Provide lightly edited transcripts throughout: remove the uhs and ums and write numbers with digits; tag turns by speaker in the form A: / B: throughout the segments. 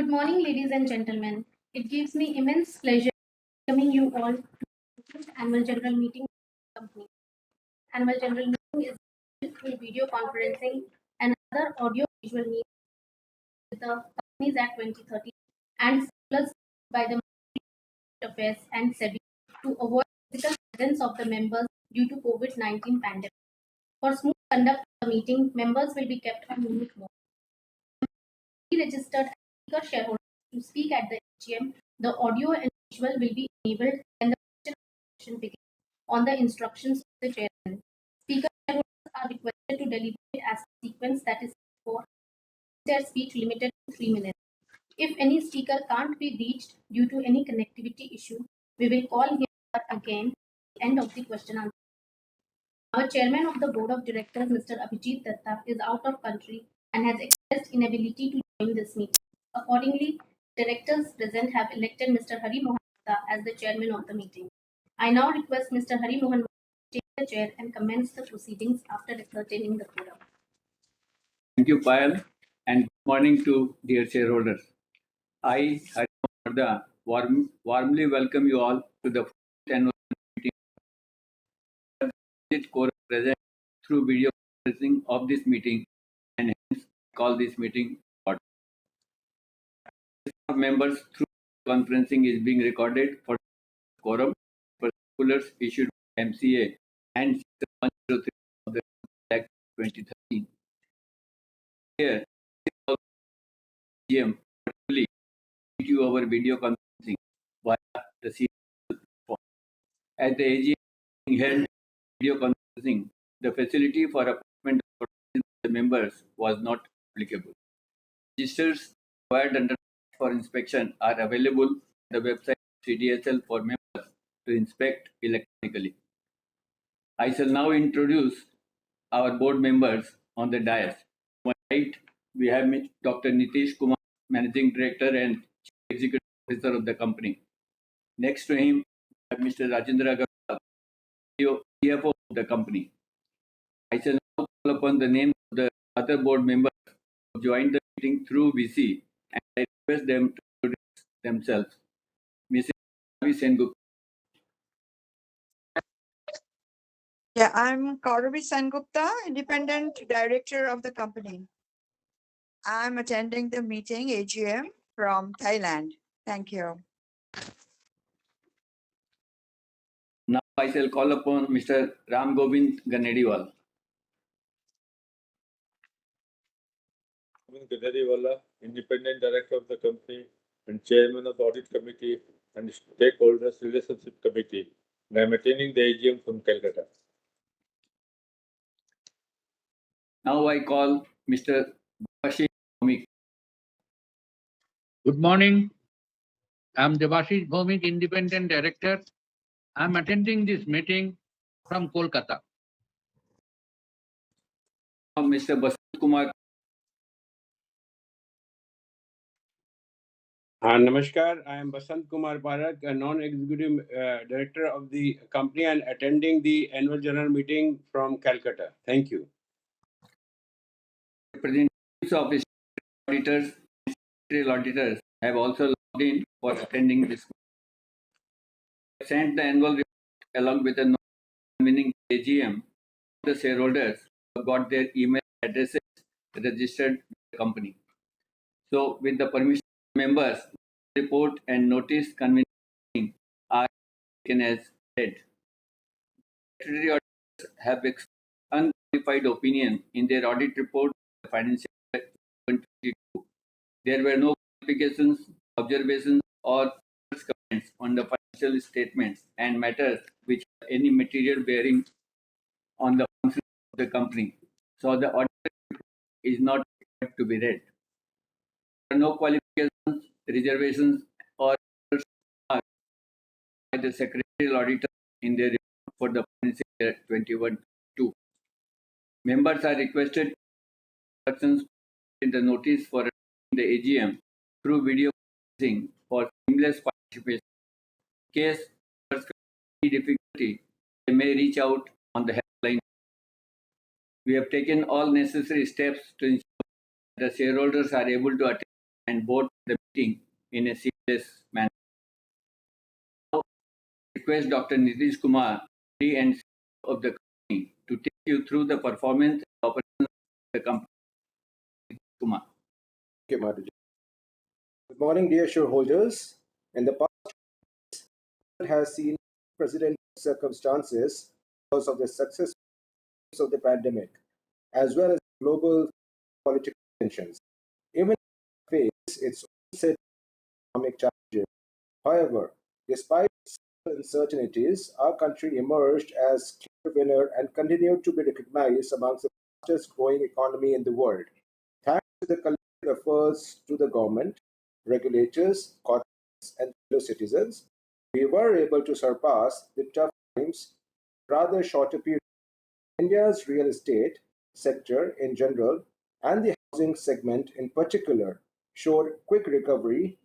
A: Good morning, ladies and gentlemen. It gives me immense pleasure welcoming you all to the annual general meeting of the company. Annual general meeting is through video conferencing and other audio visual means with the Companies Act 2030 and circulars by the Ministry of Affairs and SEBI to avoid physical presence of the members due to COVID-19 pandemic. For smooth conduct of the meeting, members will be kept on mute mode. Registered speaker shareholders to speak at the AGM, the audio and visual will be enabled when the question session begins on the instructions of the chairman. Speaker shareholders are requested to deliberate as a sequence that is for their speech limited to 3 minutes. If any speaker can't be reached due to any connectivity issue, we will call him again at the end of the question answer. Our chairman of the board of directors, Mr. Abhijit Datta, is out of country and has expressed inability to join this meeting. Accordingly, directors present have elected Mr. Hari Mohan Datta as the chairman of the meeting. I now request Mr. Hari Mohan to take the chair and commence the proceedings after ascertaining the quorum.
B: Thank you, Payal, and good morning to dear shareholders. I, Hari Mohan Datta, warmly welcome you all to the 4th annual meeting. Quorum present through video conferencing of this meeting, and hence call this meeting order. Members through conferencing is being recorded for quorum circulars issued by MCA and 103 of the Act 2013. Here, AGM particularly to our video conferencing via the platform. At the AGM being held video conferencing, the facility for appointment of the members was not applicable. Registers required under for inspection are available on the website CDSL for members to inspect electronically. I shall now introduce our board members on the dais. On my right, we have Dr. Nitish Kumar, Managing Director and Chief Executive Officer of the company. Next to him, we have Mr. Rajendra Agarwal, CFO of the company. I shall now call upon the names of the other board members who joined the meeting through VC, and I request them to introduce themselves. Mrs. Sengupta.
C: Yeah, I'm Kauravi Sengupta, Independent Director of the company. I'm attending the meeting AGM from Thailand. Thank you.
B: Now I shall call upon Mr. Ram Govind Ganediwal.
D: Ganediwala, Independent Director of the company and Chairman of the Audit Committee and Stakeholders Relationship Committee. And I'm attending the AGM from Calcutta.
B: Now I call Mr. Devashish Bhomik.
E: Good morning. I'm Devashish Bhomik, Independent Director. I'm attending this meeting from Kolkata.
B: Now Mr. Basant Kumar.
F: Namaskar, I am Basant Kumar Parak, a non-executive director of the company and attending the annual general meeting from Calcutta. Thank you.
B: Representatives of the auditors and secretarial auditors have also logged in for attending this. I sent the annual report along with a note convening the AGM. The shareholders have got their email addresses registered with the company. So, with the permission of members, report and notice convening are taken as read. Secretary auditors have expressed unqualified opinion in their audit report for the financial year 2022. There were no qualifications, observations, or comments on the financial statements and matters which have any material bearing on the function of the company. So the audit report is not required to be read. There are no qualifications, reservations, or by the secretarial auditor in their report for the financial year 2021-22. Members are requested instructions in the notice for the AGM through video conferencing for seamless participation. In case there is any difficulty, they may reach out on the helpline. We have taken all necessary steps to ensure that the shareholders are able to attend and board the meeting in a serious manner. Now, request Dr. Nitish Kumar, MD and CEO of the company, to take you through the performance and operation of the company. Kumar.
G: Okay, Madhuji. Good morning, dear shareholders. In the past, it has seen unprecedented circumstances because of the success of the pandemic, as well as global political tensions. Even face its own set of economic challenges. However, despite uncertainties, our country emerged as clear winner and continued to be recognized amongst the fastest growing economy in the world. Thanks to the collective efforts to the government, regulators, corporates, and fellow citizens, we were able to surpass the tough times in rather shorter period. India's real estate sector in general and the housing segment in particular showed quick recovery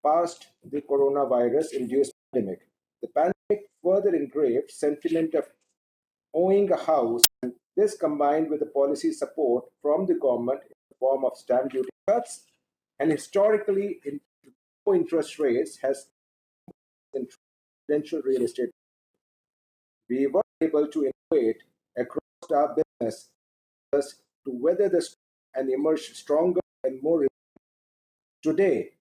G: past the coronavirus induced pandemic. The pandemic further engraved sentiment of owning a house, and this combined with the policy support from the government in the form of stamp duty cuts and historically low interest rates has in residential real estate. We were able to innovate across our business to weather the storm and emerge stronger and more. Today,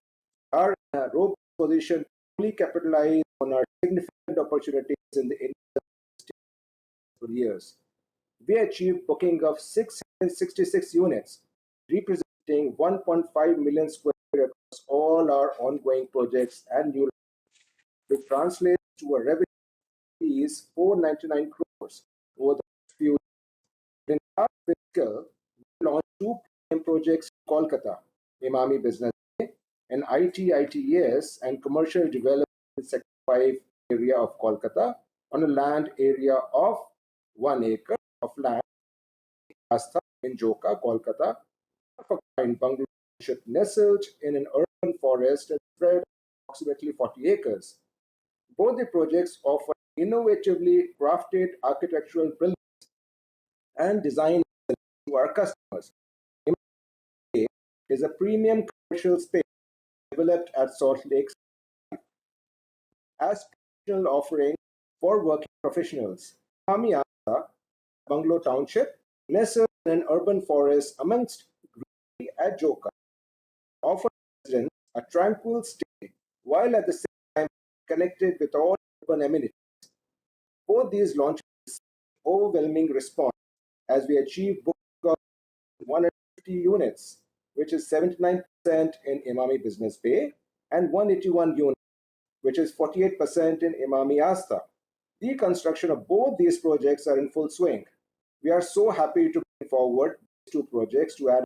G: are in a robust position to fully capitalize on our significant opportunities in the industry for years. We achieved booking of 666 units, representing 1.5 million square feet across all our ongoing projects and new, which translates to a revenue is 499 crores over the few years. In our fiscal, we launched two premium projects in Kolkata, Emami Business Bay, and ITES and commercial development in Sector 5 area of Kolkata on a land area of 1 acre of land Asta in Joka, Kolkata, in Bungalow township nestled in an urban forest and spread approximately 40 acres. Both the projects offer innovatively crafted architectural brilliance and design to our customers. Emami is a premium commercial space developed at Salt Lake as professional offering for working professionals. Emami Asta, Bungalow Township, nestled in an urban forest amongst greenery at Joka, offers residents a tranquil stay while at the same time connected with all urban amenities. Both these launches received overwhelming response as we achieved booking of 150 units, which is 79% in Emami Business Bay, and 181 units, which is 48% in Emami Asta. The construction of both these projects are in full swing. We are so happy to bring forward these two projects to add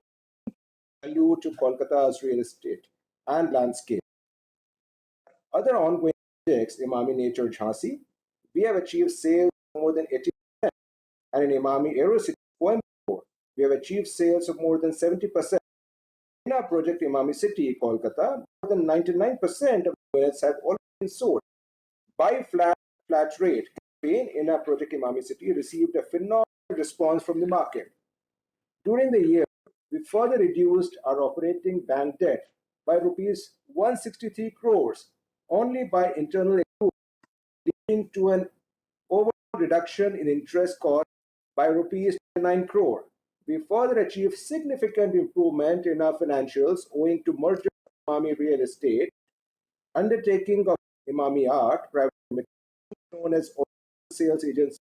G: value to Kolkata's real estate and landscape. Other ongoing projects, Emami Nature Jhansi, we have achieved sales of more than 80%, and in Emami Aerocity Coimbatore, we have achieved sales of more than 70%. In our project Emami City, Kolkata, more than 99% of units have already been sold. Buy flat rate campaign in our project Emami City received a phenomenal response from the market. During the year, we further reduced our operating bank debt by rupees 163 crores only by internal accrual, leading to an overall reduction in interest cost by rupees 9 crore. We further achieved significant improvement in our financials owing to merger of Emami Real Estate, undertaking of Emami Art Private Limited, known as Sales Agency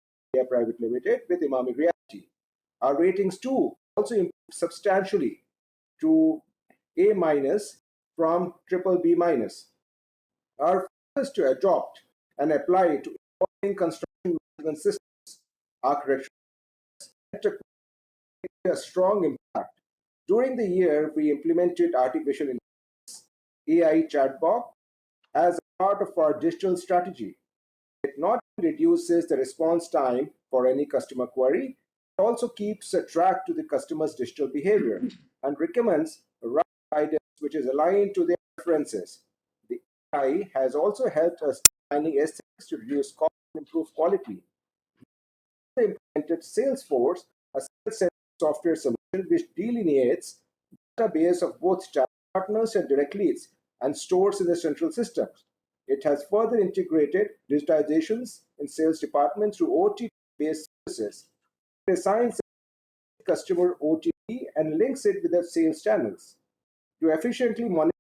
G: Private Limited, with Emami Realty. Our ratings too also improved substantially to A minus from triple B minus. Our focus to adopt and apply to evolving construction management systems, architecture, a strong impact. During the year, we implemented artificial intelligence, AI chatbot, as a part of our digital strategy. It not only reduces the response time for any customer query, it also keeps a track to the customer's digital behavior and recommends the right guidance which is aligned to their preferences. The AI has also helped us designing aesthetics to reduce cost and improve quality. We implemented Salesforce, a sales software solution which delineates database of both channels partners and direct leads and stores in the central systems. It has further integrated digitizations in sales department through OTP-based services. It assigns customer OTP and links it with the sales channels to efficiently monitor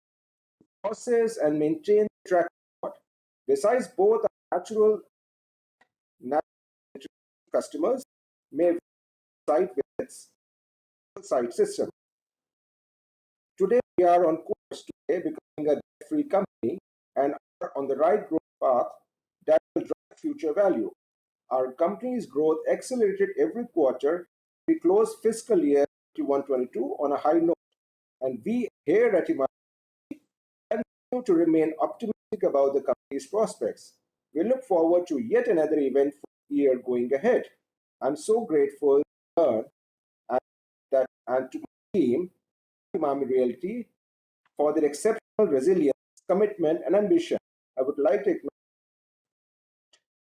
G: process and maintain the track record. Besides, both are natural customers may site visits site system. Today, we are on course to becoming a debt-free company and are on the right growth path that will drive future value. Our company's growth accelerated every quarter. We closed fiscal year 21-22 on a high note, and we here at Emami continue to remain optimistic about the company's prospects. We look forward to yet another eventful year going ahead. I'm so grateful to learn and to my team, Emami Realty, for their exceptional resilience, commitment, and ambition. I would like to acknowledge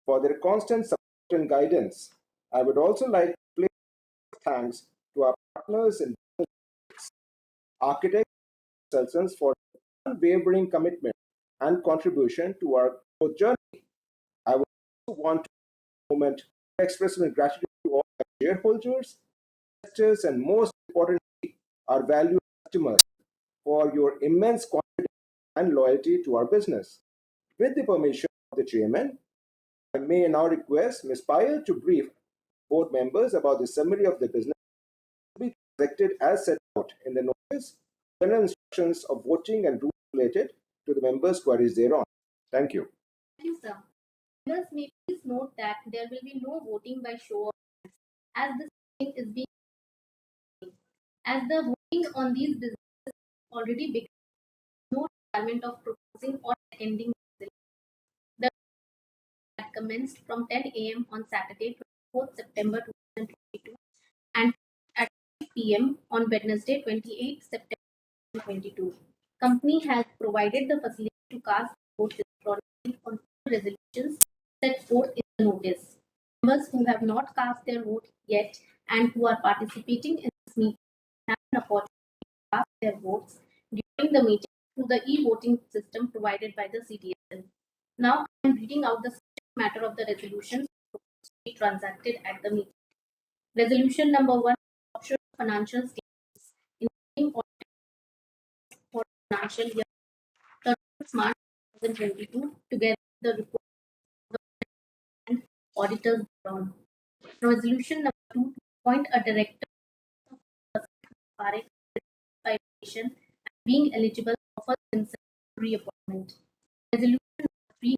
G: for their constant support and guidance. I would also like to place thanks to our partners and architects and consultants for their unwavering commitment and contribution to our growth journey. I would also want to take a moment to express my gratitude to all our shareholders, investors, and most importantly, our valued customers for your immense confidence and loyalty to our business. With the permission of the chairman, I may now request Ms. Payal to brief board members about the summary of the business to be transacted as set out in the notice, general instructions of voting and rules related to the members' queries thereon. Thank you.
A: Thank you, sir. Members may please note that there will be no voting by show of hands as this meeting is being as the voting on these businesses already begun. No requirement of proposing or seconding the had commenced from 10 a.m. on Saturday, 24th September 2022 and at 5 p.m. on Wednesday, 28th September 2022. Company has provided the facility to cast votes electronically on resolutions set forth in the notice. Members who have not cast their vote yet and who are participating in this meeting have an opportunity to cast their votes during the meeting through the e-voting system provided by the CDSL. Now I am reading out the matter of the resolutions to be transacted at the meeting. Resolution number 1, adoption of financial statements, including audit for financial year 31st March 2022, together with the report and auditors thereon. Resolution number 2, to appoint a director of by and being eligible offers himself reappointment. Resolution number 3,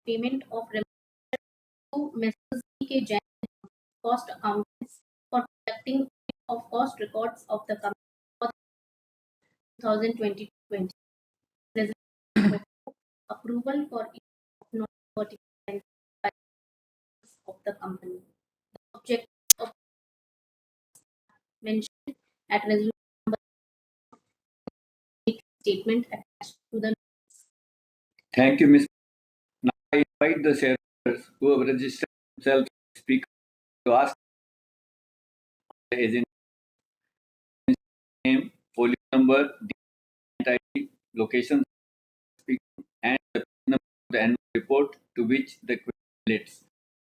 A: payment of remuneration to Messrs. K. Jain cost accountants for conducting of cost records of the company for 2020-20. Resolution number 4, approval for non-vertical by of the company. The objectives of mentioned at resolution number statement attached to the
B: Thank you, Ms. Now I invite the shareholders who have registered themselves to speak to ask the agent name, folio number, ID, location, and the number of the annual report to which the query relates.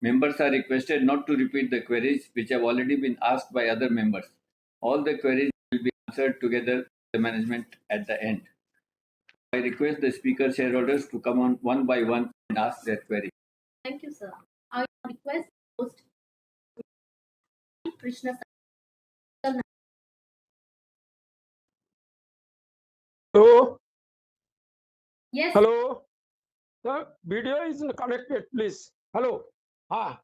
B: Members are requested not to repeat the queries which have already been asked by other members. All the queries will be answered together with the management at the end. I request the speaker shareholders to come on one by one and ask their query.
A: Thank you, sir. I request host Krishna.
H: Hello.
A: Yes.
H: Hello. The video is connected, please. Hello. हाँ.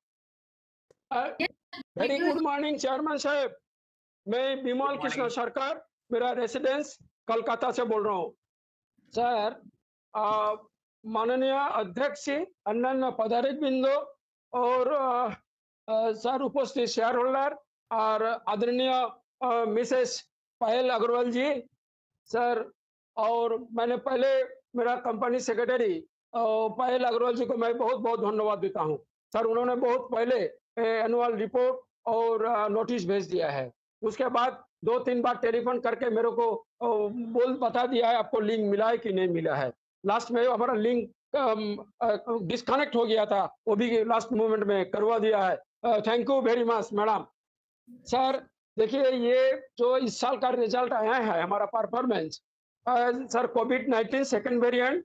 A: Yes,
H: Very good morning, Chairman साहब. मैं बिमल कृष्ण सरकार, मेरा residence Calcutta से बोल रहा हूँ. Sir, माननीय अध्यक्ष जी, अन्य पदाधिकारी बिंदु और सर उपस्थित शेयर होल्डर और आदरणीय मिसेस पायल अग्रवाल जी, सर, और मैंने पहले मेरा कंपनी सेक्रेटरी पायल अग्रवाल जी को मैं बहुत बहुत धन्यवाद देता हूं. सर, उन्होंने बहुत पहले एनुअल रिपोर्ट और नोटिस भेज दिया है. उसके बाद 2-3 बार टेलीफोन करके मेरे को बोल बता दिया है आपको लिंक मिला है कि नहीं मिला है। लास्ट में हमारा लिंक डिस्कनेक्ट हो गया था, वो भी लास्ट मोमेंट में करवा दिया है। Thank you very much madam. Sir देखिए, ये जो इस साल का रिजल्ट आया है हमारा परफॉर्मेंस, सर कोविड-19 सेकंड वेरिएंट,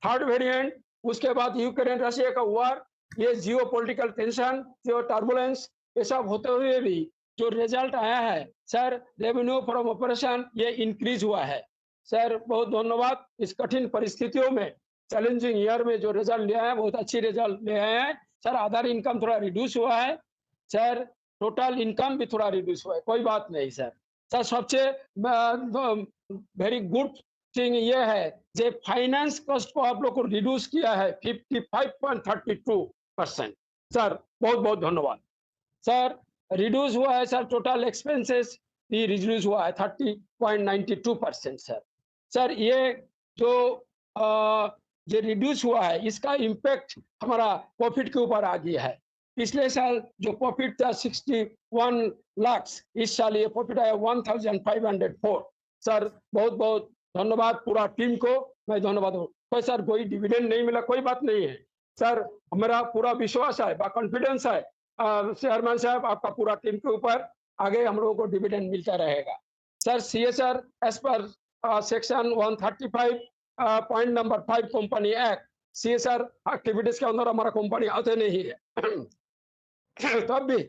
H: थर्ड वेरिएंट, उसके बाद यूक्रेन रशिया का वॉर, ये जियो पॉलिटिकल टेंशन, जो टर्बुलेंस, ये सब होते हुए भी जो रिजल्ट आया है सर, रेवेन्यू फ्रॉम ऑपरेशन ये इंक्रीज हुआ है। सर बहुत धन्यवाद। इस कठिन परिस्थितियों में, चैलेंजिंग ईयर में जो रिजल्ट लिया है, बहुत अच्छी रिजल्ट ले आए हैं। सर आधार इनकम थोड़ा रिड्यूस हुआ है सर, टोटल इनकम भी थोड़ा रिड्यूस हुआ है, कोई बात नहीं सर। सर सबसे वेरी गुड थिंग ये है जो फाइनेंस कॉस्ट को आप लोग को रिड्यूस किया है 55.32%। सर बहुत बहुत धन्यवाद। सर रिड्यूस हुआ है सर, टोटल एक्सपेंसेस भी रिड्यूस हुआ है 30.92% सर। सर ये जो ये रिड्यूस हुआ है, इसका इम्पैक्ट हमारा प्रॉफिट के ऊपर आ गया है। पिछले साल जो प्रॉफिट था 61 लाख, इस साल ये प्रॉफिट आया 1504। सर बहुत बहुत धन्यवाद पूरा टीम को, मैं धन्यवाद हूँ। कोई सर कोई डिविडेंड नहीं मिला, कोई बात नहीं है सर, हमारा पूरा विश्वास है, कॉन्फिडेंस है चेयरमैन साहब आपका पूरा टीम के ऊपर, आगे हम लोगों को डिविडेंड मिलता रहेगा। Sir CSR as per section 135 point number 5 company act, CSR activities के अंदर हमारा कंपनी आते नहीं है तब भी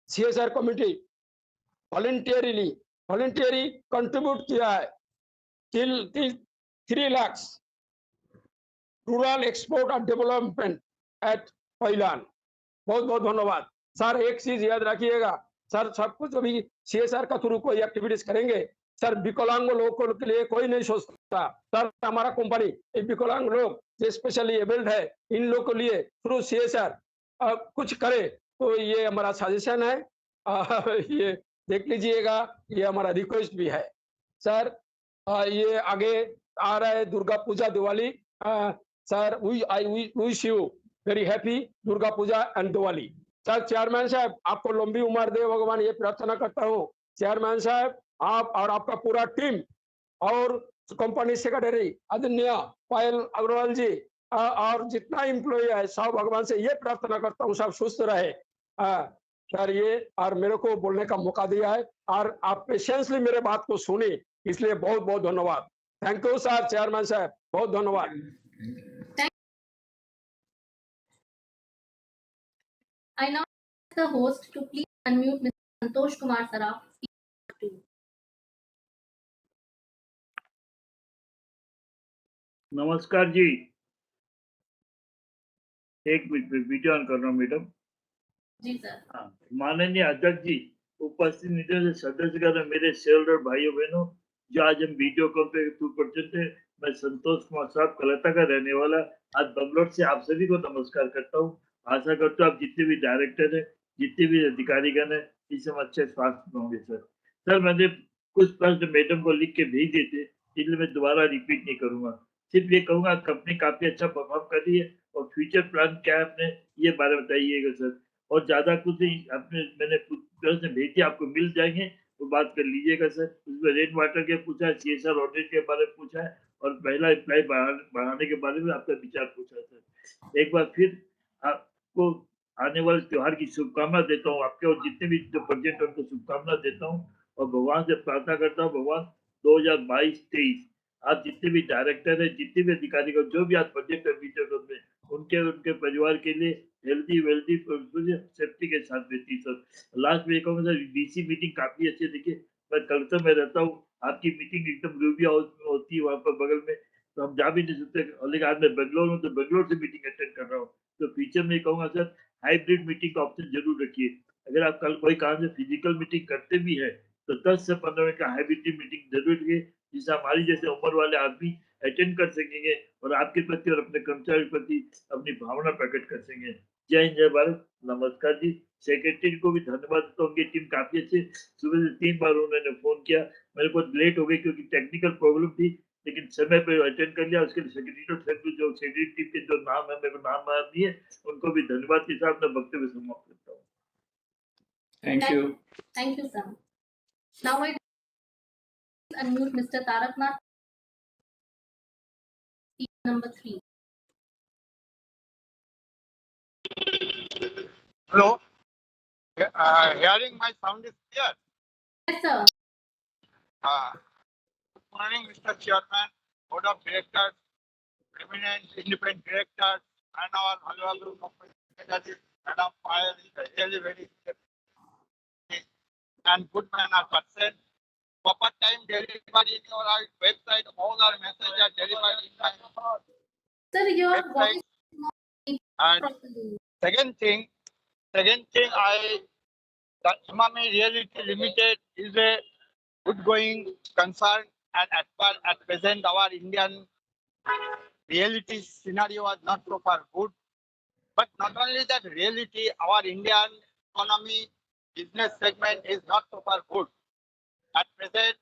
H: सीएसआर कमिटी वॉलंटियरी कंट्रीब्यूट किया है till 3 lakhs रूरल एक्सपोर्ट और डेवलपमेंट एट पैलान। बहुत बहुत धन्यवाद सर। एक चीज याद रखिएगा सर, सब कुछ अभी सीएसआर का थ्रू कोई एक्टिविटीज करेंगे सर, विकलांग लोगों के लिए कोई नहीं सोचता सर। हमारा कंपनी विकलांग लोग जो स्पेशली एबल्ड है, इन लोग के लिए थ्रू सीएसआर कुछ करे, तो ये हमारा सजेशन है। ये देख लीजिएगा, ये हमारा रिक्वेस्ट भी है सर। ये आगे आ रहा है Durga Puja, Diwali, sir I wish you very happy Durga Puja and Diwali. Sir chairman साहब आपको लंबी उम्र दे भगवान, ये प्रार्थना करता हूँ। चेयरमैन साहब आप और आपका पूरा टीम और कंपनी सेक्रेटरी आदरणीय पायल अग्रवाल जी और जितना एम्प्लॉय है, सब भगवान से ये प्रार्थना करता हूँ सब सुस्त रहे। सर ये और मेरे को बोलने का मौका दिया है और आप पेशेंसली मेरे बात को सुने, इसलिए बहुत बहुत धन्यवाद। थैंक यू सर, चेयरमैन साहब बहुत धन्यवाद।
A: I now ask the host to please unmute Mr. Santosh Kumar Saraf.
I: नमस्कार जी, एक मिनट में वीडियो ऑन कर रहा हूँ मैडम।
A: जी सर।
I: हाँ, माननीय अध्यक्ष जी, उपस्थित निधि सदस्य मेरे शेयर और भाइयों बहनों, जो आज हम वीडियो कॉल पे उपस्थित थे, मैं संतोष कुमार साहब कलकत्ता का रहने वाला आज बंगलोर से आप सभी को नमस्कार करता हूँ। आशा करता हूँ आप जितने भी डायरेक्टर है, जितने भी अधिकारीगण है, इस समय अच्छे स्वास्थ्य में होंगे सर। सर मैंने कुछ प्रश्न मैडम को लिख के भेज दिए थे, इसलिए मैं दोबारा रिपीट नहीं करूंगा। सिर्फ ये कहूंगा कंपनी काफी अच्छा परफॉर्म कर रही है और फ्यूचर प्लान क्या है अपने, ये बारे में बताइएगा सर। और ज्यादा कुछ नहीं, आपने मैंने प्रश्न भेज दिया, आपको मिल जाएंगे, वो बात कर लीजिएगा सर। उसमें रेन वाटर के पूछा है, सीएसआर ऑडिट के बारे में पूछा है और पहला एम्प्लॉय बढ़ाने के बारे में आपका विचार पूछा है सर। एक बार फिर आपको आने वाले त्योहार की शुभकामना देता हूँ, आपके और जितने भी जो प्रोजेक्ट उनको शुभकामना देता हूँ और भगवान से प्रार्थना करता हूँ, भगवान 2022-23 आप जितने भी डायरेक्टर है, जितने भी अधिकारी को जो भी आज प्रोजेक्ट में उनके परिवार के लिए हेल्दी वेल्दी सेफ्टी के साथ रहती है सर। लास्ट में कहूँगा सर, डीसी मीटिंग काफी अच्छी देखिए, मैं कलकत्ता में रहता हूँ, आपकी मीटिंग एकदम रूबिया होती है वहाँ पर बगल में, तो हम जा भी नहीं सकते, लेकिन आज मैं बेंगलोर में तो बेंगलोर से मीटिंग अटेंड कर रहा हूँ। तो फ्यूचर में कहूँगा सर, हाइब्रिड मीटिंग का ऑप्शन जरूर रखिए। अगर आप कल कोई काम से फिजिकल मीटिंग करते भी है तो 10 से 15 मिनट का हाइब्रिड मीटिंग जरूर रखिए, जिससे हमारी जैसे उम्र वाले आदमी अटेंड कर सकेंगे और आपके प्रति और अपने कर्मचारी के प्रति अपनी भावना प्रकट कर सकेंगे। जय हिंद, जय भारत, नमस्कार जी। सेक्रेटरी को भी धन्यवाद देता हूँ, उनकी टीम काफी अच्छी, सुबह से 3 बार उन्होंने फोन किया, मेरे को लेट हो गई क्योंकि टेक्निकल प्रॉब्लम थी, लेकिन समय पे अटेंड कर लिया। उसके लिए सेक्रेटरी जो सेक्रेटरी टीम के जो नाम है, मेरे को नाम याद नहीं है, उनको भी धन्यवाद के साथ मैं वक्तव्य समाप्त करता हूँ।
B: Thank you.
A: Thank you, sir. Now I unmute Mr. Taraknath. Speaker number 3.
J: Hello. Hearing my sound is clear.
A: Yes, sir.
J: Good morning, Mr. Chairman, Board of Directors, Eminent Independent Directors, and our valuable company secretary, Madam Payal is really very and good manner person. Proper time delivered in your website. All our messages are delivered in my
A: Sir, your
J: website.
A: voice is not
J: And
A: properly.
J: second thing, the Emami Realty Limited is a good going concern, and as far at present our Indian reality scenario was not so far good. But not only that reality, our Indian economy business segment is not so far good. At present,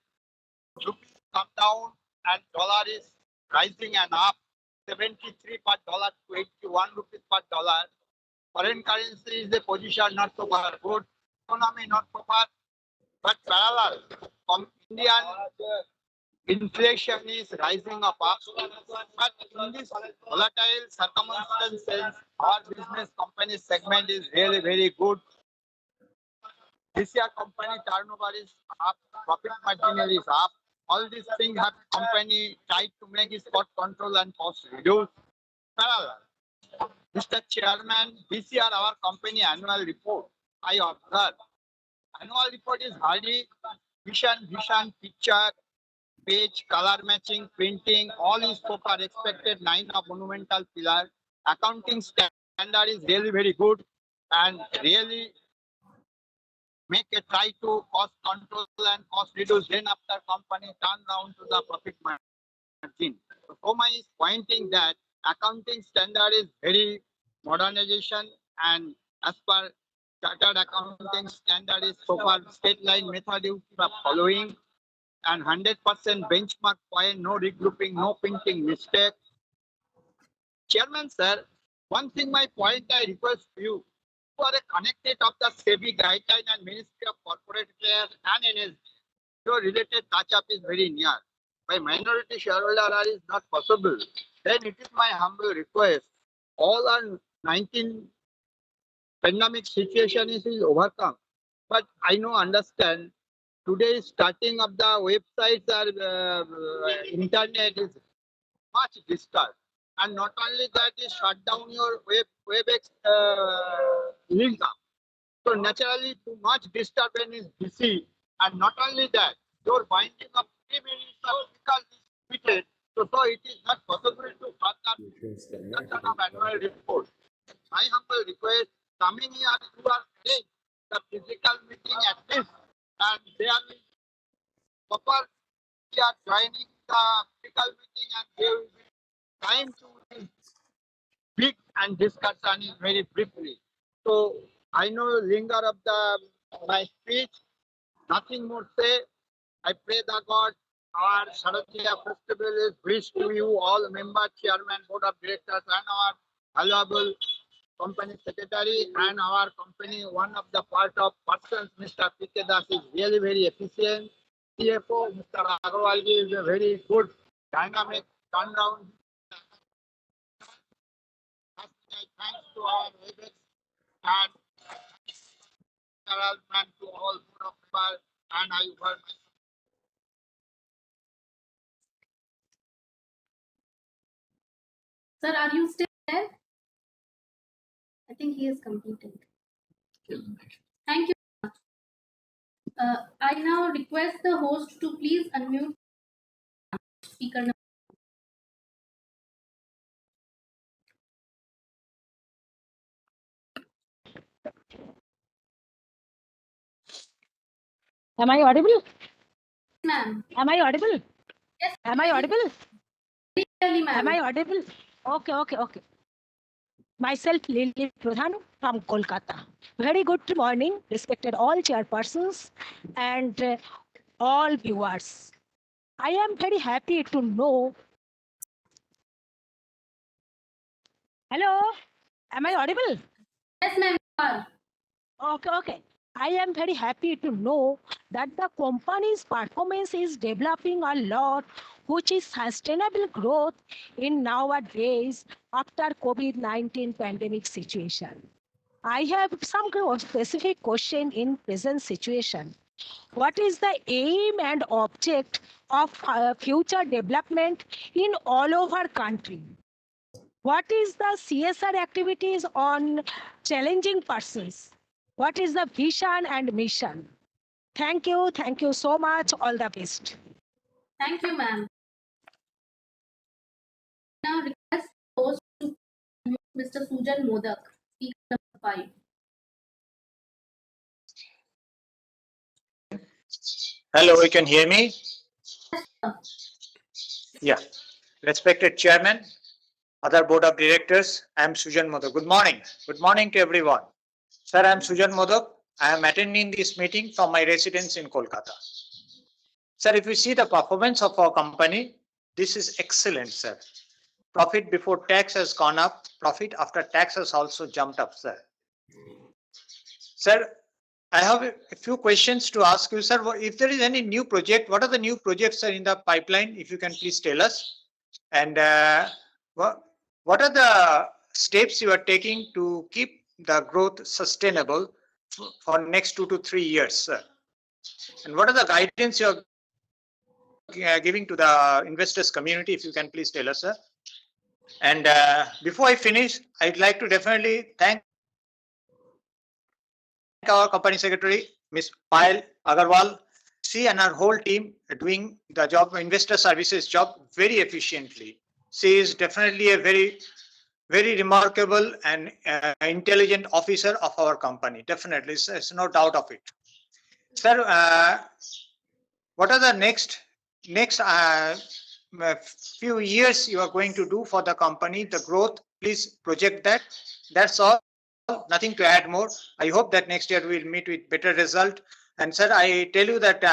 J: rupee come down and dollar is rising and up 73 per dollar to 81 rupees per dollar. Foreign currency is the position not so far good. Economy not so far, but parallel from Indian inflation is rising up. But in this volatile circumstances, our business company segment is really very good. This year company turnover is up, profit margin is up. All these things have company tried to make its cost control and cost reduce. Parallel. Mr. Chairman, this year our company annual report, I observed. Annual report is highly vision, picture, page, color matching, printing, all is so far expected. 9 of monumental pillars. Accounting standard is really very good and really make a try to cost control and cost reduce. Then after company turn down to the profit margin. So Soma is pointing that accounting standard is very modernization and as per chartered accounting standard is so far state line method you are following and 100% benchmark point, no regrouping, no printing mistake. Chairman, sir, one thing my point I request you, you are a connected of the SEBI guideline and Ministry of Corporate Affairs and NSD. Your related touch-up is very near. My minority shareholder is not possible. Then it is my humble request. All our 19 pandemic situation is overcome. But I know, understand, today starting of the websites or internet is much disturbed. And not only that, is shut down your WebEx link up. So naturally, too much disturbance is busy. And not only that, your binding of 3 minutes of because is limited. So it is not possible to further of annual report. My humble request, coming year, you are arrange the physical meeting at least, and there will proper we are joining the physical meeting and there will be time to speak and discussion is very briefly. So I know linger of the my speech, nothing more say. I pray the God our Sharadya festival is wish to you all members, chairman, board of directors and our valuable company secretary and our company, one of the part of persons, Mr. P.K. Das is really very efficient. CFO, Mr. Agarwalji is a very good dynamic turnaround. Thanks to our leaders and to all board of members and I heard
A: Sir, are you still there? I think he is completed. Thank you. I now request the host to please unmute speaker number.
K: Am I audible?
A: Ma'am.
K: Am I audible?
A: Yes.
K: Am I audible?
A: Very clearly, ma'am.
K: Am I audible? Okay. Myself, Lily Pradhan from Kolkata. Very good morning, respected all chairpersons and all viewers. I am very happy to know. Hello, am I audible?
A: Yes, ma'am.
K: Okay. I am very happy to know that the company's performance is developing a lot, which is sustainable growth in nowadays after COVID-19 pandemic situation. I have some specific question in present situation. What is the aim and object of future development in all over country? What is the CSR activities on challenging persons? What is the vision and mission? Thank you so much. All the best.
A: Thank you, ma'am. Now request the host to unmute Mr. Sujan Modak, speaker number 5.
L: Hello, you can hear me?
A: Sir.
L: Yeah. Respected Chairman, other Board of Directors, I am Sujan Modak. Good morning. Good morning to everyone. Sir, I am Sujan Modak. I am attending this meeting from my residence in Kolkata. Sir, if you see the performance of our company, this is excellent, sir. Profit before tax has gone up. Profit after tax has also jumped up, sir. Sir, I have a few questions to ask you, sir. If there is any new project, what are the new projects are in the pipeline? If you can please tell us. And what are the steps you are taking to keep the growth sustainable for next 2 to 3 years, sir? And what are the guidance you are giving to the investors community? If you can please tell us, sir. And before I finish, I'd like to definitely thank our company secretary, Ms. Payal Agarwal. She and her whole team are doing the job, investor services job very efficiently. She is definitely a very remarkable and intelligent officer of our company. Definitely, there's no doubt of it. Sir, what are the next few years you are going to do for the company, the growth? Please project that. That's all. Nothing to add more. I hope that next year we'll meet with better result. And sir, I tell you that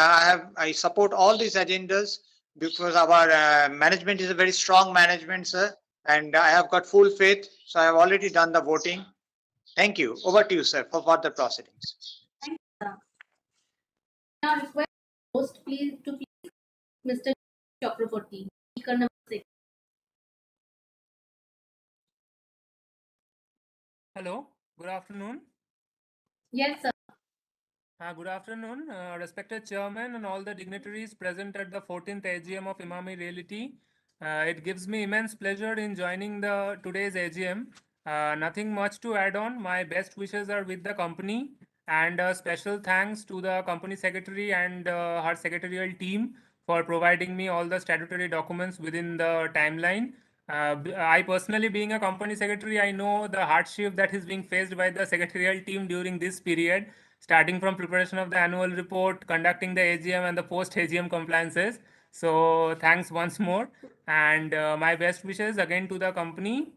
L: I support all these agendas because our management is a very strong management, sir. And I have got full faith. So I have already done the voting. Thank you. Over to you, sir, for further proceedings.
A: Thank you, sir. Now request the host to please Mr. Chakraborty, speaker number 6.
M: Hello, good afternoon.
A: Yes, sir.
M: Good afternoon, respected chairman and all the dignitaries present at the 14th AGM of Emami Realty. It gives me immense pleasure in joining the today's AGM. Nothing much to add on. My best wishes are with the company, and special thanks to the company secretary and her secretarial team for providing me all the statutory documents within the timeline. I personally, being a company secretary, I know the hardship that is being faced by the secretarial team during this period, starting from preparation of the annual report, conducting the AGM and the post AGM compliances. So thanks once more, and my best wishes again to the company.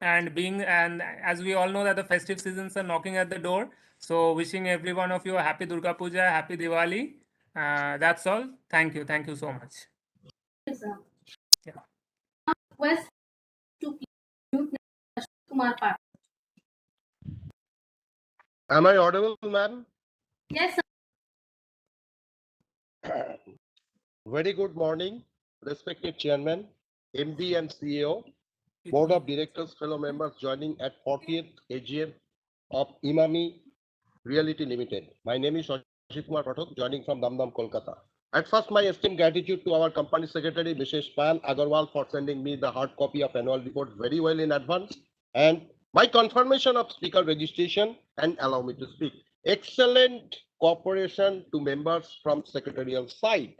M: And as we all know that the festive seasons are knocking at the door, so wishing every one of you a happy Durga Puja, happy Diwali. That's all. Thank you so much.
A: Yes, sir.
M: Yeah.
A: Now request to please unmute Mr. Ashok Kumar Pathak.
N: Am I audible, ma'am?
A: Yes, sir.
N: Very good morning, respected Chairman, MD and CEO, Board of Directors, fellow members joining at 40th AGM of Emami Realty Limited. My name is Ashok Kumar Pathak, joining from Damdam, Kolkata. At first, my esteemed gratitude to our company secretary, Mrs. Payal Agarwal, for sending me the hard copy of annual report very well in advance, and my confirmation of speaker registration, and allow me to speak. Excellent cooperation to members from secretarial side.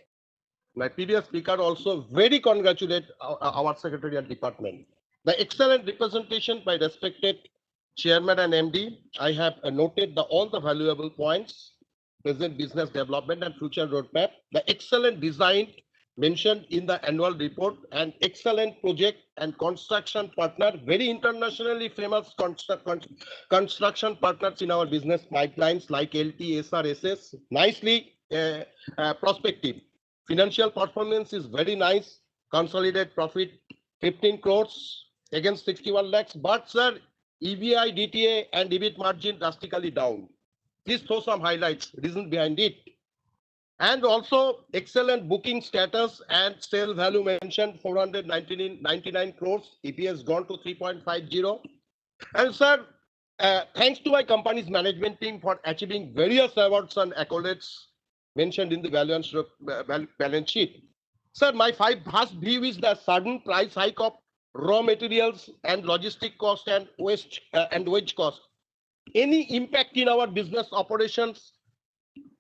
N: My previous speaker also very congratulate our secretarial department. The excellent representation by respected chairman and MD. I have noted all the valuable points, present business development and future roadmap, the excellent design mentioned in the annual report, and excellent project and construction partner, very internationally famous construction partners in our business pipelines like LT, SRSS, nicely prospective. Financial performance is very nice. Consolidated profit 15 crores against 61 lakhs. But sir, EBI, DTA and EBIT margin drastically down. Please throw some highlights, reason behind it. And also excellent booking status and sale value mentioned 499 crores. EPS gone to 3.50. And sir, thanks to my company's management team for achieving various awards and accolades mentioned in the balance sheet. Sir, my first view is the sudden price hike of raw materials and logistic cost and wage cost. Any impact in our business operations,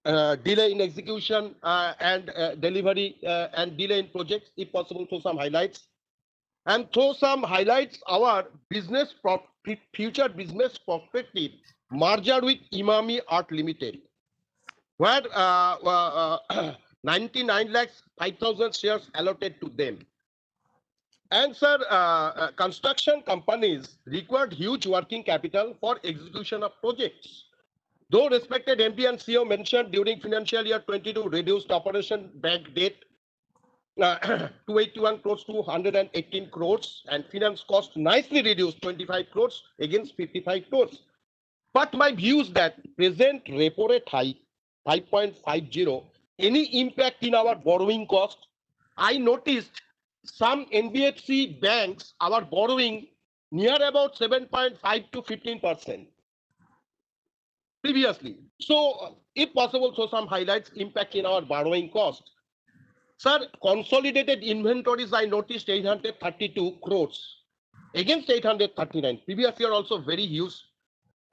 N: delay in execution and delivery and delay in projects, if possible, throw some highlights. And throw some highlights our future business perspective merger with Emami Art Limited, where 99 lakhs 5,000 shares allotted to them. And sir, construction companies required huge working capital for execution of projects. Though respected MD and CEO mentioned during financial year 22 reduced operation bank debt 281 crores to 118 crores and finance cost nicely reduced 25 crores against 55 crores. But my view is that present repo rate high 5.50, any impact in our borrowing cost? I noticed some NBFC banks are borrowing near about 7.5 to 15% previously. So if possible, so some highlights impact in our borrowing cost. Sir, consolidated inventories I noticed 832 crores against 839. Previous year also very huge.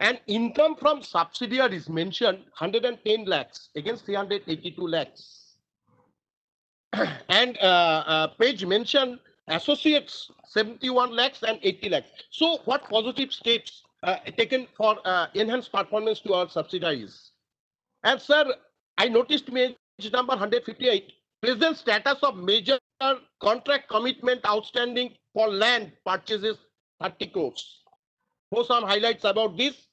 N: And income from subsidiaries mentioned 110 lakhs against 382 lakhs. And page mentioned associates 71 lakhs and 80 lakhs. So what positive steps taken for enhanced performance to our subsidiaries? And sir, I noticed page number 158, present status of major contract commitment outstanding for land purchases 30 crores. For some highlights about this.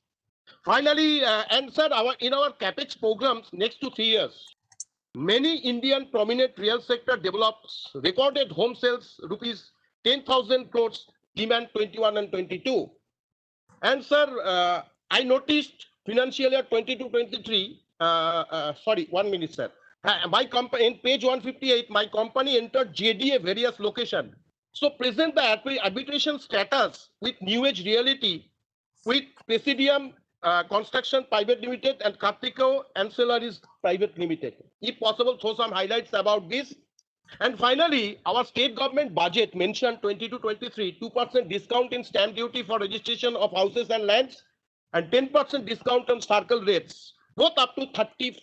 N: Finally, and sir, in our capex programs next to 3 years, many Indian prominent real sector developers recorded home sales rupees 10,000 crores demand 21 and 22. And sir, I noticed financial year 22-23. Sorry, 1 minute, sir. My company in page 158, my company entered JDA various location. So present the arbitration status with New Age Realty, with Presidium Construction Private Limited and Kartiko Ancillaries Private Limited. If possible, throw some highlights about this. And finally, our state government budget mentioned 22-23, 2% discount in stamp duty for registration of houses and lands, and 10% discount on circle rates, both up to 30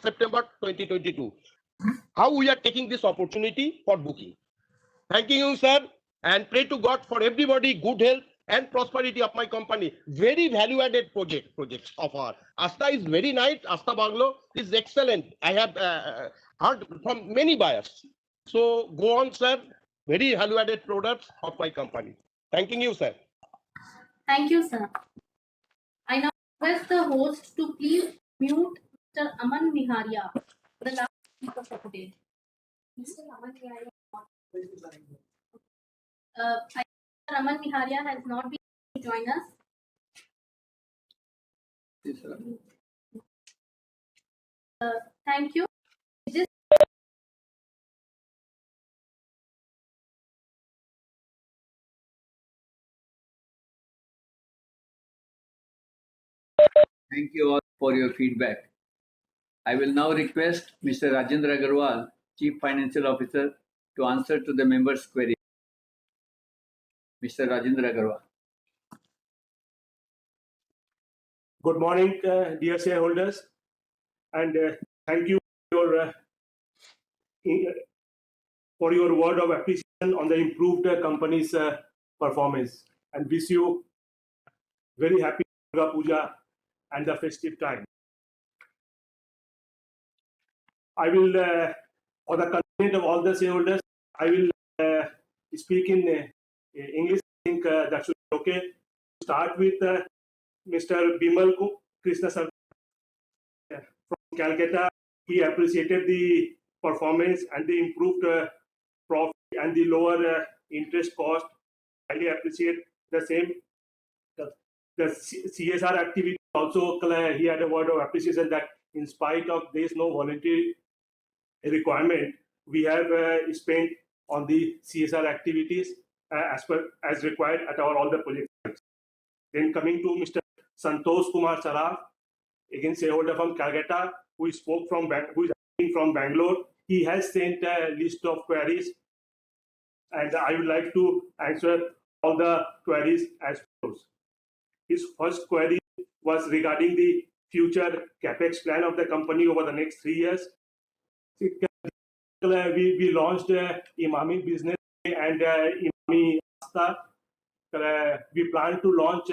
N: September 2022. How we are taking this opportunity for booking? Thanking you, sir, and pray to God for everybody good health and prosperity of my company. Very value-added projects of our. Asta is very nice. Asta Banglo is excellent. I have heard from many buyers. So go on, sir. Very value-added products of my company. Thanking you, sir.
A: Thank you, sir. I now request the host to please mute Mr. Aman Niharia, the last speaker for today. Mr. Aman Niharia has not been able to join us.
B: Yes, sir.
A: Thank you.
B: Thank you all for your feedback. I will now request Mr. Rajendra Agarwal, Chief Financial Officer, to answer to the members' query. Mr. Rajendra Agarwal.
O: Good morning, dear shareholders, and thank you for your word of appreciation on the improved company's performance, and wish you very happy Durga Puja and the festive time. I will, for the convenience of all the shareholders, I will speak in English. I think that should be okay. Start with Mr. Bimal Krishna Sir from Calcutta. He appreciated the performance and the improved profit and the lower interest cost. Highly appreciate the same. The CSR activity Also, he had a word of appreciation that in spite of there is no voluntary requirement, we have spent on the CSR activities as required at all the projects. Then coming to Mr. Santosh Kumar Saraf, again shareholder from Calcutta, who spoke from who is from Bangalore. He has sent a list of queries, and I would like to answer all the queries as follows. His first query was regarding the future capex plan of the company over the next 3 years. We launched Emami Business and Emami Asta. We plan to launch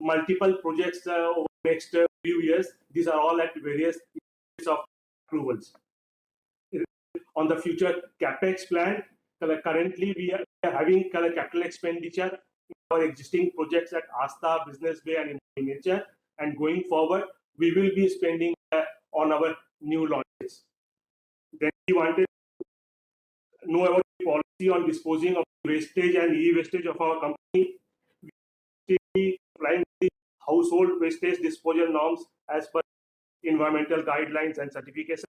O: multiple projects over the next few years. These are all at various stages of approvals. On the future capex plan, currently we are having capital expenditure in our existing projects at Asta, Business Bay, and in Nature. And going forward, we will be spending on our new launches. Then we wanted to know about the policy on disposing of wastage and e-wastage of our company. We applying the household wastage disposal norms as per environmental guidelines and certification.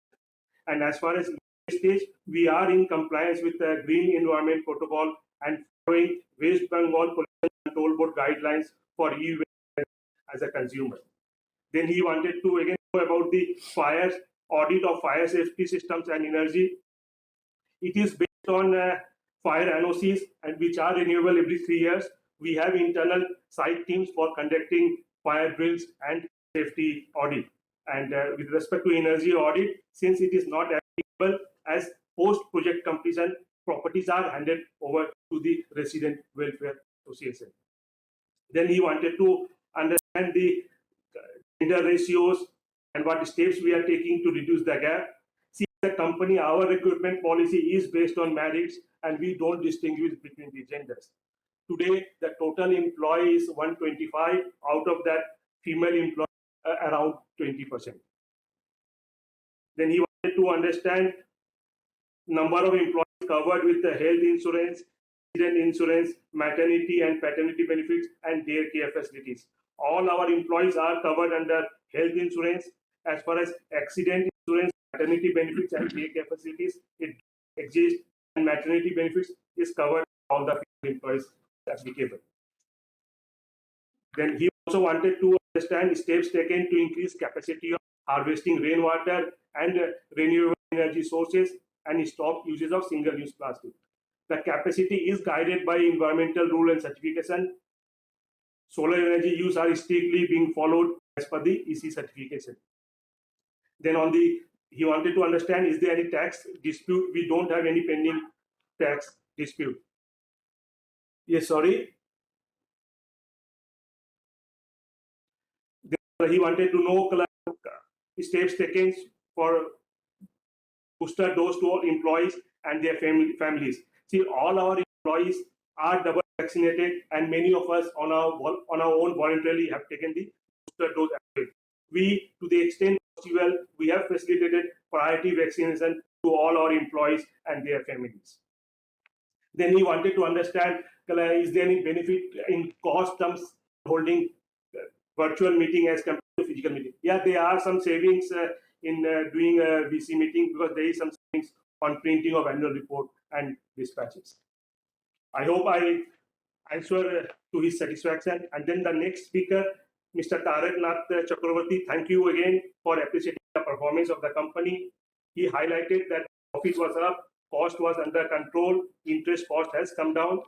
O: And as far as wastage, we are in compliance with the Green Environment Protocol and following West Bengal Pollution Control Board guidelines for e-waste as a consumer. Then he wanted to again know about the fire audit of fire safety systems and energy. It is based on fire NOCs, and which are renewable every 3 years. We have internal site teams for conducting fire drills and safety audit. And with respect to energy audit, since it is not applicable as post-project completion, properties are handed over to the Resident Welfare Association. Then he wanted to understand the gender ratios and what steps we are taking to reduce the gap. See, the company, our recruitment policy is based on merits, and we don't distinguish between the genders. Today, the total employee is 125. Out of that, female employee around 20%. Then he wanted to understand number of employees covered with the health insurance, accident insurance, maternity and paternity benefits, and daycare facilities. All our employees are covered under health insurance. As far as accident insurance, maternity benefits, and daycare facilities, it exists, and maternity benefits is covered all the employees applicable. Then he also wanted to understand steps taken to increase capacity of harvesting rainwater and renewable energy sources and stop uses of single-use plastic. The capacity is guided by environmental rule and certification. Solar energy use are strictly being followed as per the EC certification. Then he wanted to understand, is there any tax dispute? We don't have any pending tax dispute. Yes, sorry. Then he wanted to know steps taken for booster dose to all employees and their families. See, all our employees are double vaccinated, and many of us on our own voluntarily have taken the booster dose. We, to the extent possible, we have facilitated priority vaccination to all our employees and their families. Then he wanted to understand, is there any benefit in cost terms holding virtual meeting as compared to physical meeting? Yeah, there are some savings in doing a VC meeting, because there is some savings on printing of annual report and dispatches. I hope I answer to his satisfaction. And then the next speaker, Mr. Tarak Nath Chakravarti, thank you again for appreciating the performance of the company. He highlighted that profit was up, cost was under control, interest cost has come down.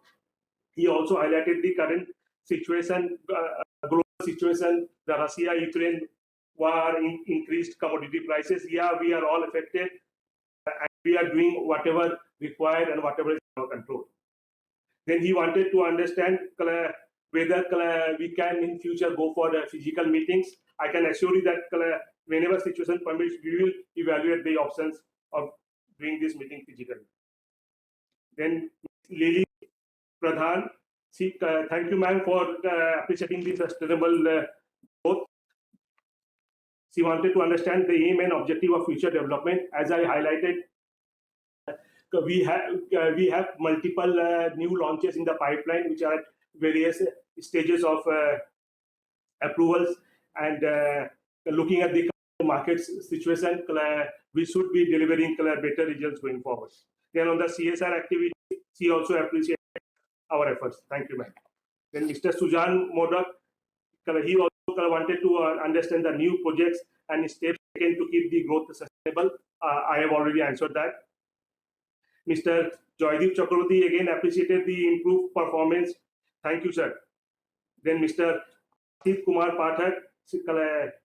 O: He also highlighted the current situation, global situation, the Russia-Ukraine war, increased commodity prices. Yeah, we are all affected, and we are doing whatever required and whatever is in our control. Then he wanted to understand whether we can in future go for the physical meetings. I can assure you that whenever situation permits, we will evaluate the options of doing this meeting physically. Then Lily Pradhan, thank you, ma'am, for appreciating the sustainable growth. She wanted to understand the aim and objective of future development. As I highlighted, we have multiple new launches in the pipeline, which are at various stages of approvals. and looking at the market situation, we should be delivering better results going forward. Then on the CSR activity, she also appreciated our efforts. Thank you, ma'am. Then Mr. Sujan Modak, he also wanted to understand the new projects and steps taken to keep the growth sustainable. I have already answered that. Mr. Joydeep Chakraborty again appreciated the improved performance. Thank you, sir. Then Mr. Ajit Kumar Pathak,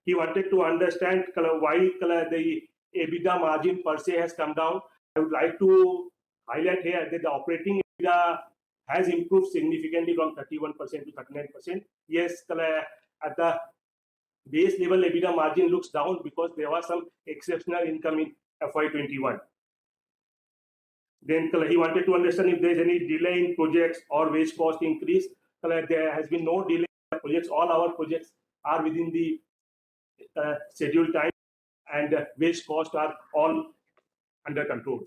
O: he wanted to understand why the EBITDA margin per se has come down. I would like to highlight here that the operating EBITDA has improved significantly from 31% to 39%. Yes, at the base level, EBITDA margin looks down because there was some exceptional income in FY21. Then he wanted to understand if there is any delay in projects or wage cost increase. There has been no delay in projects. All our projects are within the scheduled time, and wage costs are all under control.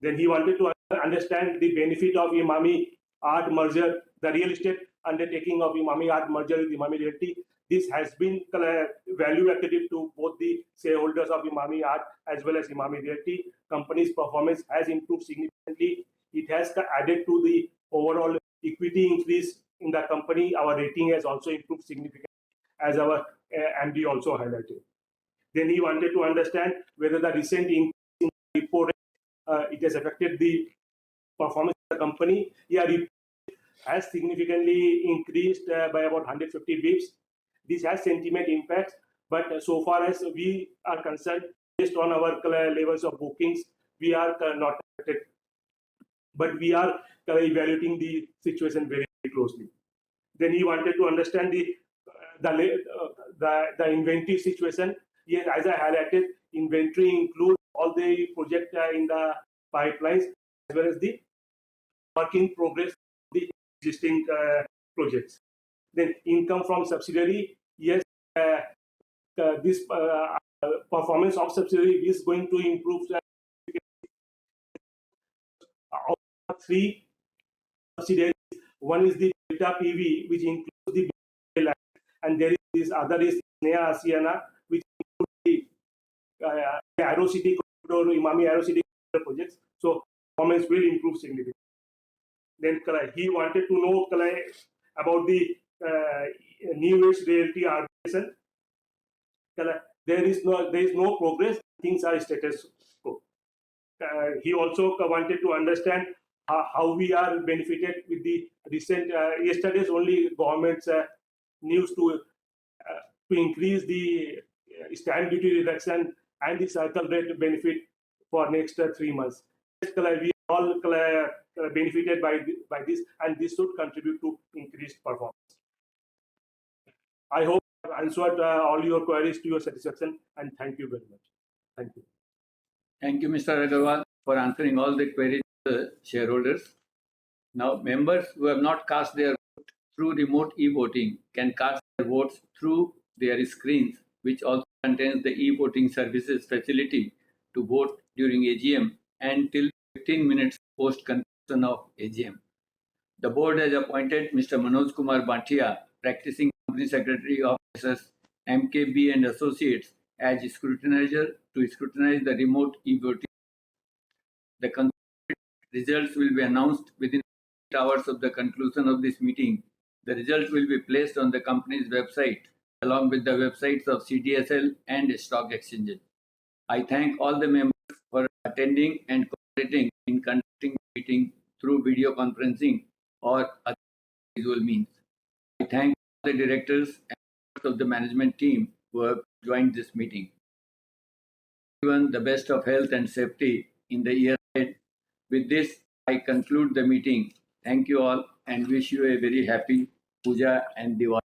O: Then he wanted to understand the benefit of Emami Art merger, the real estate undertaking of Emami Art merger with Emami Realty. This has been value accretive to both the shareholders of Emami Art as well as Emami Realty. Company's performance has improved significantly. It has added to the overall equity increase in the company. Our rating has also improved significantly, as our MD also highlighted. Then he wanted to understand whether the recent increase in the repo rate, it has affected the performance of the company. Yeah, it has significantly increased by about 150 bips. This has sentiment impacts, but so far as we are concerned, based on our levels of bookings, we are not affected. But we are evaluating the situation very closely. Then he wanted to understand the inventory situation. Yes, as I highlighted, inventory includes all the projects in the pipelines as well as the work in progress of the existing projects. Then income from subsidiary, yes, this performance of subsidiary is going to improve. Three subsidiaries. One is the Delta PV, which includes the land, and there is this other is Nea Asiana, which includes the Aero City corridor, Emami Aero City corridor projects. So performance will improve significantly. Then he wanted to know about the New Age Realty arbitration. There is no progress. Things are status quo. He also wanted to understand how we are benefited with the recent yesterday's only government's news to increase the stamp duty reduction and the circle rate benefit for next 3 months. We all benefited by this, and this should contribute to increased performance. I hope I've answered all your queries to your satisfaction, and thank you very much. Thank you.
B: Thank you, Mr. Agarwal, for answering all the queries of the shareholders. Now, members who have not cast their vote through remote e-voting can cast their votes through their screens, which also contains the e-voting services facility to vote during AGM until 15 minutes post conclusion of AGM. The board has appointed Mr. Manoj Kumar Bantia, practicing company secretary of MKB and Associates, as scrutinizer to scrutinize the remote e-voting. The results will be announced within 8 hours of the conclusion of this meeting. The results will be placed on the company's website along with the websites of CDSL and stock exchanges. I thank all the members for attending and cooperating in conducting the meeting through video conferencing or other visual means. I thank all the directors and members of the management team who have joined this meeting. Everyone the best of health and safety in the year ahead. With this, I conclude the meeting. Thank you all and wish you a very happy Puja and Diwali.